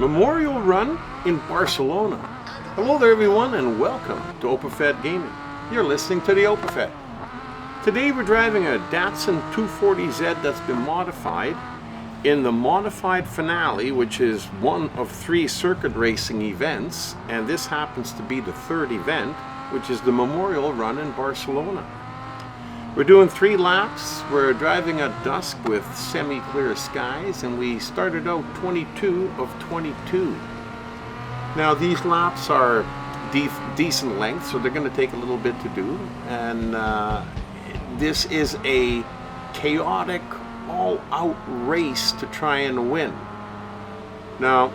Memorial Run in Barcelona. Hello there everyone and welcome to OpenFed Gaming. You're listening to the OpenFed. Today we're driving a Datsun 240Z that's been modified in the modified finale, which is one of 3 circuit racing events, and this happens to be the 3rd event, which is the Memorial Run in Barcelona. We're doing 3 laps. We're driving at dusk with semi-clear skies, and we started out 22 of 22. Now these laps are decent length, so they're going to take a little bit to do, and this is a chaotic, all-out race to try and win. Now,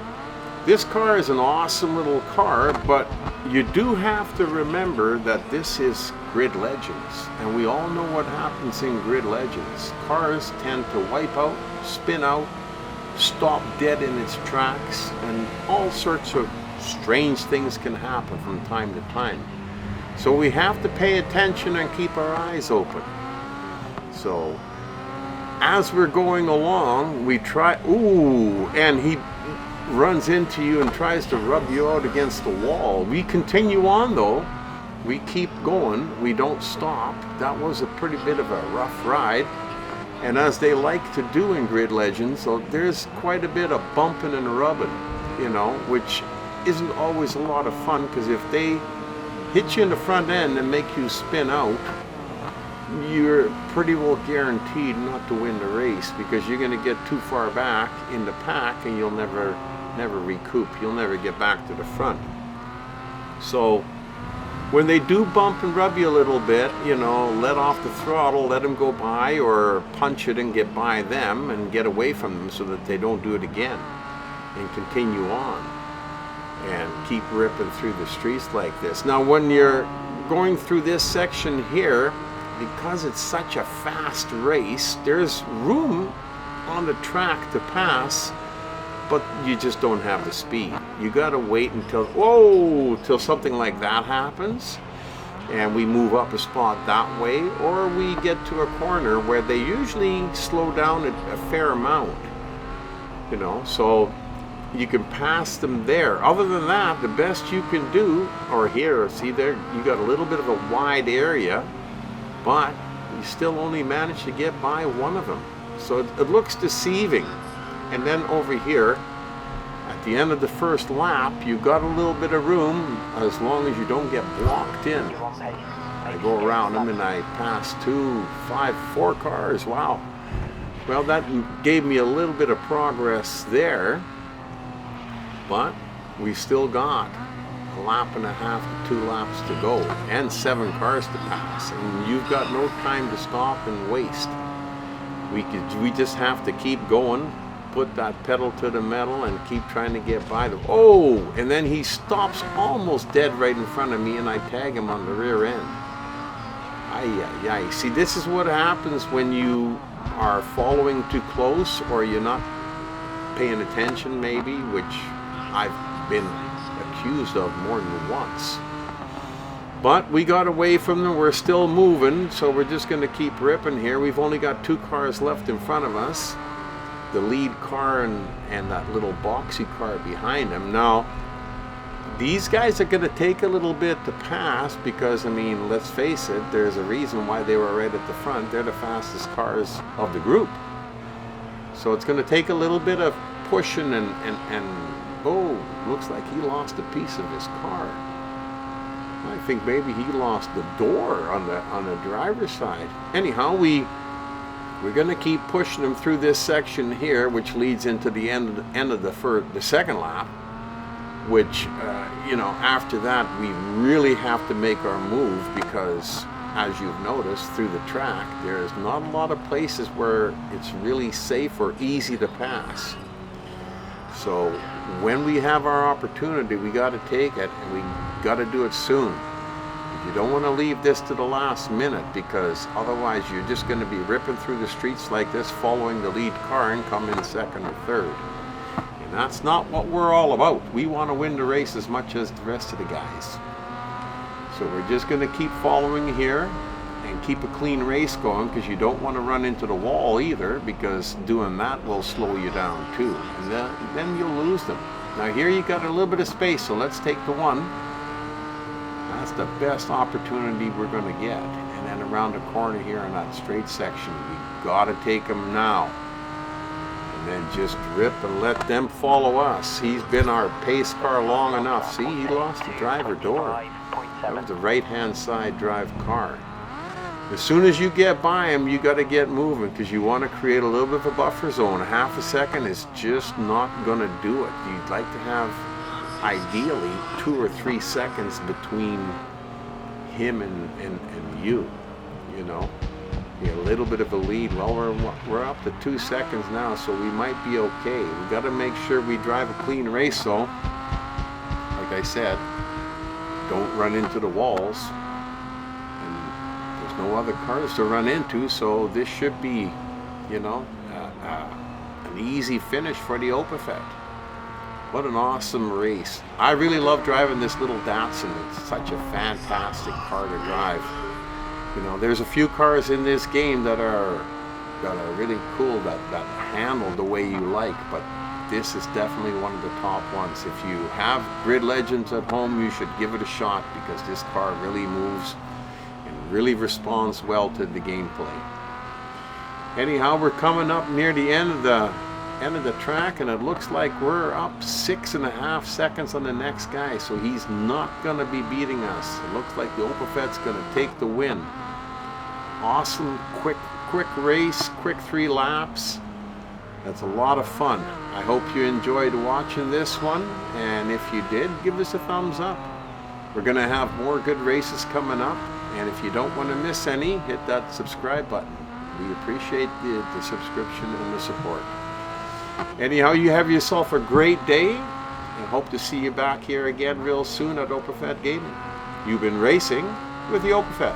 this car is an awesome little car, but you do have to remember that this is Grid Legends, and we all know what happens in Grid Legends. Cars tend to wipe out, spin out, stop dead in its tracks, and all sorts of strange things can happen from time to time. So we have to pay attention and keep our eyes open. So as we're going along, we try, and he runs into you and tries to rub you out against the wall. We continue on though. We keep going. We don't stop. That was a pretty bit of a rough ride. And as they like to do in Grid Legends, so there's quite a bit of bumping and rubbing, you know, which isn't always a lot of fun, because if they hit you in the front end and make you spin out, you're pretty well guaranteed not to win the race, because you're going to get too far back in the pack and you'll never recoup. You'll never get back to the front. So when they do bump and rub you a little bit, you know, let off the throttle, let them go by, or punch it and get by them and get away from them so that they don't do it again, and continue on and keep ripping through the streets like this. Now when you're going through this section here, because it's such a fast race, there's room on the track to pass, but you just don't have the speed. You gotta wait till something like that happens, and we move up a spot that way, or we get to a corner where they usually slow down a fair amount, you know, so you can pass them there. Other than that, the best you can do, or here, see there, you got a little bit of a wide area, but you still only manage to get by one of them. So it looks deceiving. And then over here, at the end of the first lap, you got a little bit of room, as long as you don't get blocked in. I go around them and I pass 2, 5, 4 cars. Wow. Well, that gave me a little bit of progress there, but we still got a lap and a half to 2 laps to go, and 7 cars to pass, and you've got no time to stop and waste. We just have to keep going, put that pedal to the metal, and keep trying to get by them. Oh, and then he stops almost dead right in front of me, and I tag him on the rear end. Ay. See, this is what happens when you are following too close, or you're not paying attention maybe, which I've been accused of more than once. But we got away from them. We're still moving, so we're just going to keep ripping here. We've only got 2 cars left in front of us, the lead car and that little boxy car behind him. Now these guys are going to take a little bit to pass, because I mean, let's face it, there's a reason why they were right at the front. They're the fastest cars of the group, so it's going to take a little bit of pushing and oh, looks like he lost a piece of his car. I think maybe he lost the door on the driver's side. Anyhow, we're going to keep pushing him through this section here, which leads into the end of the second lap, which you know, after that we really have to make our move, because as you've noticed through the track, there's not a lot of places where it's really safe or easy to pass. So when we have our opportunity, we got to take it, and we got to do it soon. You don't want to leave this to the last minute, because otherwise you're just going to be ripping through the streets like this, following the lead car and come in 2nd or 3rd. And that's not what we're all about. We want to win the race as much as the rest of the guys. So we're just going to keep following here, and keep a clean race going, because you don't want to run into the wall either, because doing that will slow you down too, and then you'll lose them. Now here you got a little bit of space, so let's take the one. That's the best opportunity we're going to get. And then around the corner here in that straight section, we got to take him now. And then just rip and let them follow us. He's been our pace car long enough. See, he lost the driver door. That was the right-hand side drive car. As soon as you get by him, you got to get moving, because you want to create a little bit of a buffer zone. A half a second is just not going to do it. You'd like to have, ideally, 2 or 3 seconds between him and you, you know. A little bit of a lead. Well, we're up to 2 seconds now, so we might be okay. We got to make sure we drive a clean race, though. Like I said, don't run into the walls. And there's no other cars to run into, so this should be, you know, an easy finish for the Opafet. What an awesome race. I really love driving this little Datsun. It's such a fantastic car to drive. You know, there's a few cars in this game that are really cool, that handle the way you like, but this is definitely one of the top ones. If you have Grid Legends at home, you should give it a shot, because this car really moves and really responds well to the gameplay. Anyhow, we're coming up near the end of the track, and it looks like we're up 6.5 seconds on the next guy, so he's not going to be beating us. It looks like the Opafet's going to take the win. Awesome, quick race, quick 3 laps. That's a lot of fun. I hope you enjoyed watching this one, and if you did, give us a thumbs up. We're going to have more good races coming up, and if you don't want to miss any, hit that subscribe button. We appreciate the subscription and the support. Anyhow, you have yourself a great day, and hope to see you back here again real soon at Opafet Gaming. You've been racing with the Opafet.